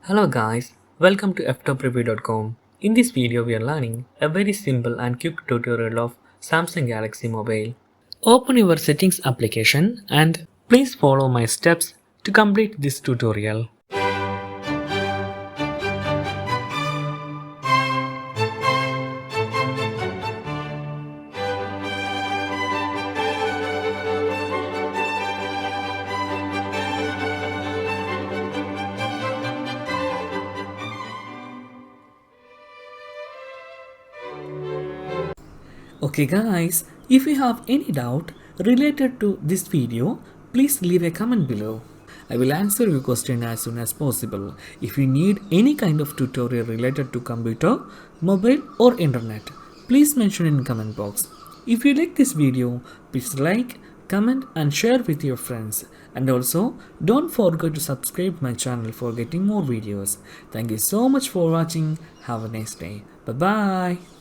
Hello guys, welcome to Ftopreview.com. In this video we are learning a very simple and quick tutorial of Samsung Galaxy mobile. Open your settings application and please follow my steps to complete this tutorial. Okay guys, if you have any doubt related to this video, please leave a comment below. I will answer your question as soon as possible. If you need any kind of tutorial related to computer, mobile or internet, please mention in comment box. If you like this video, please like, comment and share with your friends. And also, don't forget to subscribe my channel for getting more videos. Thank you so much for watching. Have a nice day. Bye bye.